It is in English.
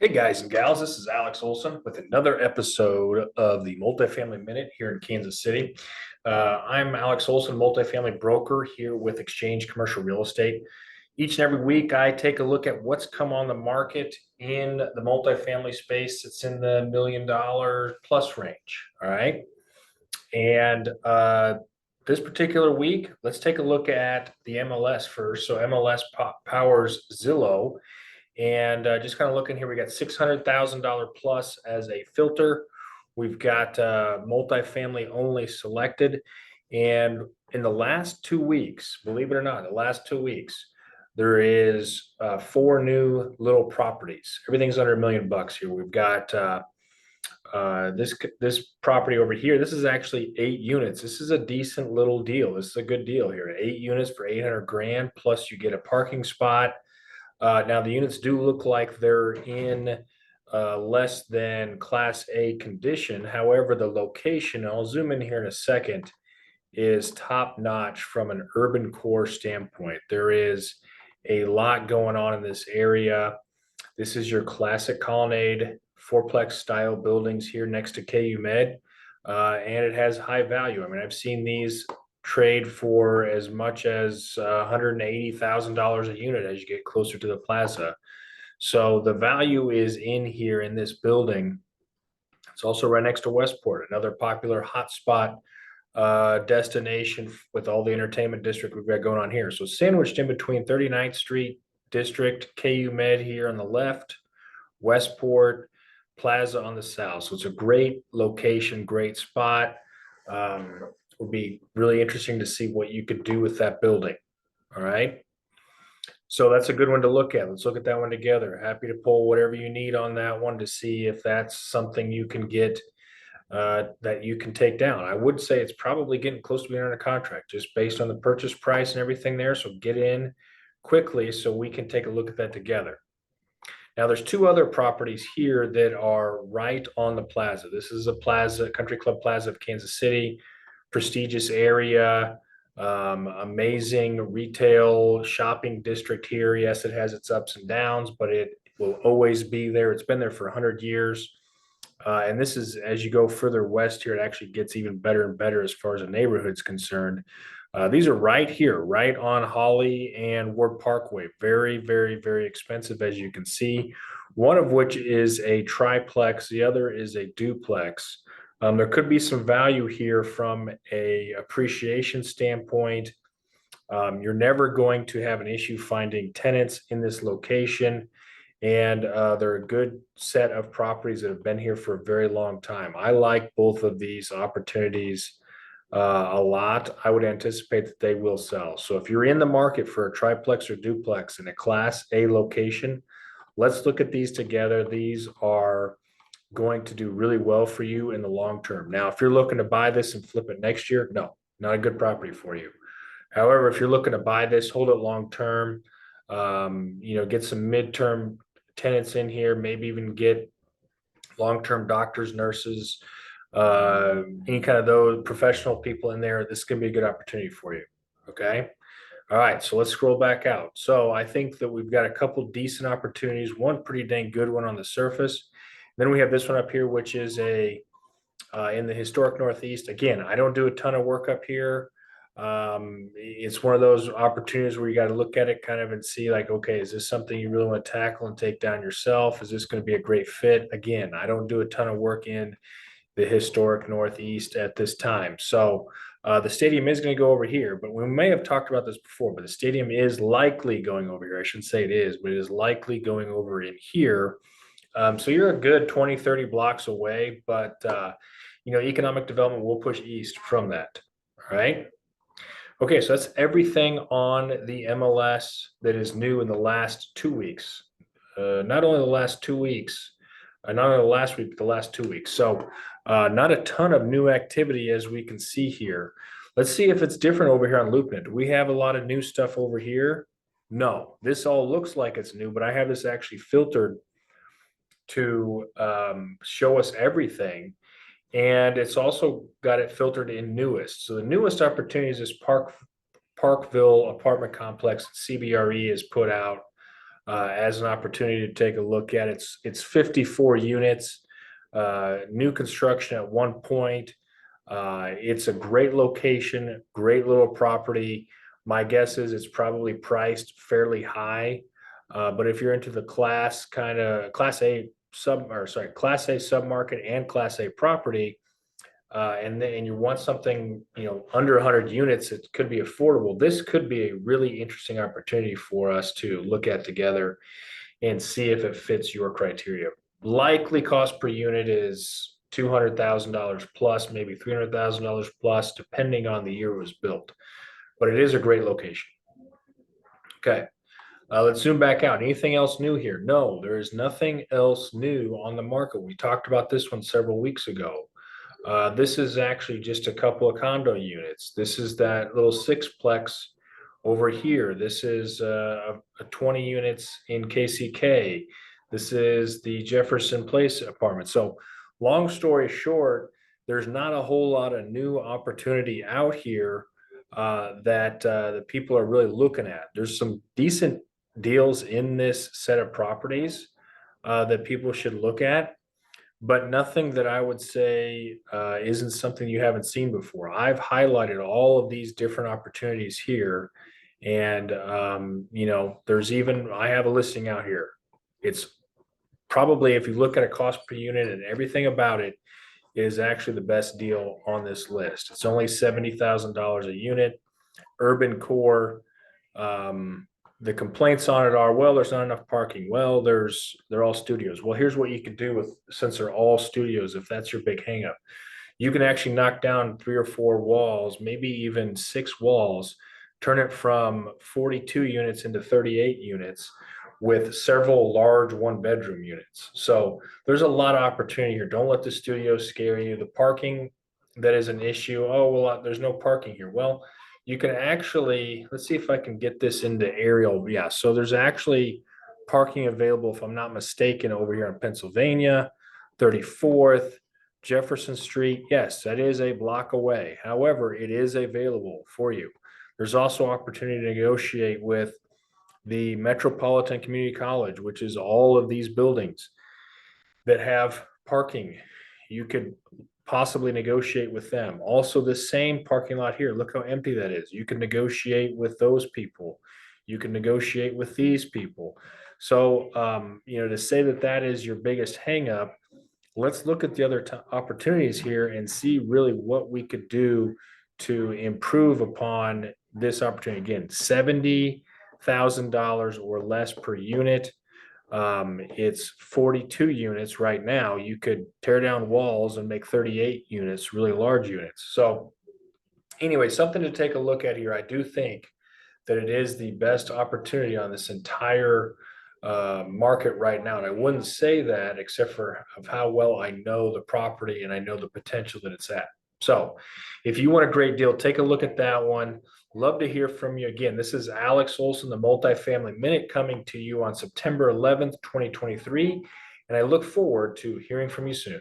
Hey guys and gals, this is Alex Olson with another episode of the Multifamily Minute here in Kansas City. I'm Alex Olson, multifamily broker here with Xchange Commercial Real Estate. Each and every week, I take a look at what's come on the market in the multifamily space. It's in the $1 million plus range. All right. And this particular week, let's take a look at the MLS first. So MLS powers Zillow. And just kind of looking here, we got $600,000 plus as a filter. We've got multifamily only selected. And in the last 2 weeks, believe it or not, the last 2 weeks, there is four new little properties. Everything's under $1 million here. We've got this property over here. This is actually 8 units. This is a decent little deal. This is a good deal here. 8 units for 800 grand, plus you get a parking spot. Now the units do look like they're in less than Class A condition. However, the location, I'll zoom in here in a second, is top notch from an urban core standpoint. There is a lot going on in this area. This is your classic colonnade fourplex style buildings here next to KU Med, and it has high value. I mean, I've seen these trade for as much as $180,000 a unit as you get closer to the plaza. So the value is in here in this building. It's also right next to Westport, another popular hotspot destination with all the entertainment district we've got going on here. So sandwiched in between 39th Street District, KU Med here on the left, Westport, Plaza on the south. So it's a great location, great spot. Will be really interesting to see what you could do with that building. All right. So that's a good one to look at. Let's look at that one together. Happy to pull whatever you need on that one to see if that's something you can get that you can take down. I would say it's probably getting close to being under contract just based on the purchase price and everything there. So get in quickly so we can take a look at that together. Now there's two other properties here that are right on the plaza. This is a plaza, Country Club Plaza of Kansas City, prestigious area, amazing retail shopping district here. Yes, it has its ups and downs, but it will always be there. It's been there for 100 years. And this is, as you go further west here, it actually gets even better and better as far as the neighborhood's concerned. These are right here, right on Holly and Ward Parkway. Very, very, very expensive, as you can see. One of which is a triplex. The other is a duplex. There could be some value here from a appreciation standpoint. You're never going to have an issue finding tenants in this location. And they're a good set of properties that have been here for a very long time. I like both of these opportunities a lot. I would anticipate that they will sell. So if you're in the market for a triplex or duplex in a Class A location, let's look at these together. These are going to do really well for you in the long term. Now, if you're looking to buy this and flip it next year, no, not a good property for you. However, if you're looking to buy this, hold it long term, get some midterm tenants in here, maybe even get long-term doctors, nurses, any kind of those professional people in there, this is going to be a good opportunity for you. Okay. All right. So let's scroll back out. So I think that we've got a couple decent opportunities, one pretty dang good one on the surface. Then we have this one up here, which is in the historic Northeast. Again, I don't do a ton of work up here. It's one of those opportunities where you got to look at it kind of and see like, okay, is this something you really want to tackle and take down yourself? Is this going to be a great fit? Again, I don't do a ton of work in the historic Northeast at this time. So the stadium is going to go over here, but we may have talked about this before, but the stadium is likely going over here. I shouldn't say it is, but it is likely going over in here. So you're a good 20, 30 blocks away, but economic development will push east from that. All right. Okay, so that's everything on the MLS that is new in the last 2 weeks. Not only the last 2 weeks, not only the last week, but the last 2 weeks. So not a ton of new activity as we can see here. Let's see if it's different over here on LoopNet. Do we have a lot of new stuff over here? No, this all looks like it's new, but I have this actually filtered to show us everything. And it's also got it filtered in newest. So the newest opportunities is Parkville apartment complex CBRE is put out. as an opportunity to take a look at. It's 54 units, new construction at one point. It's a great location, great little property. My guess is it's probably priced fairly high. But if you're into the class A class A submarket and class A property, and you want something, under 100 units, it could be affordable. This could be a really interesting opportunity for us to look at together and see if it fits your criteria. Likely cost per unit is $200,000 plus, maybe $300,000 plus, depending on the year it was built. But it is a great location. Okay. Let's zoom back out. Anything else new here? No, there is nothing else new on the market. We talked about this one several weeks ago. This is actually just a couple of condo units. This is that little sixplex over here. This is a 20 units in KCK. This is the Jefferson Place apartment. So long story short, there's not a whole lot of new opportunity out here that the people are really looking at. There's some decent deals in this set of properties that people should look at, but nothing that I would say isn't something you haven't seen before. I've highlighted all of these different opportunities here. And, I have a listing out here. It's probably, if you look at a cost per unit and everything about it, is actually the best deal on this list. It's only $70,000 a unit, urban core. The complaints on it are, well, there's not enough parking. Well, they're all studios. Well, here's what you can do since they're all studios, if that's your big hangup. You can actually knock down 3 or 4 walls, maybe even 6 walls, turn it from 42 units into 38 units with several large 1-bedroom units. So there's a lot of opportunity here. Don't let the studio scare you. The parking, that is an issue. Oh, well, there's no parking here. Well, you can actually, let's see if I can get this into aerial. Yeah, so there's actually parking available, if I'm not mistaken, over here in Pennsylvania, 34th, Jefferson Street. Yes, that is a block away. However, it is available for you. There's also opportunity to negotiate with the Metropolitan Community College, which is all of these buildings that have parking. You could possibly negotiate with them. Also, the same parking lot here, look how empty that is. You can negotiate with those people. You can negotiate with these people. So, to say that that is your biggest hangup, let's look at the other opportunities here and see really what we could do to improve upon this opportunity. Again, $70,000 or less per unit. It's 42 units right now. You could tear down walls and make 38 units, really large units. So anyway, something to take a look at here. I do think that it is the best opportunity on this entire market right now. And I wouldn't say that except for of how well I know the property and I know the potential that it's at. So if you want a great deal, take a look at that one. Love to hear from you. Again, this is Alex Olson, the Multifamily Minute, coming to you on September 11th, 2023. And I look forward to hearing from you soon.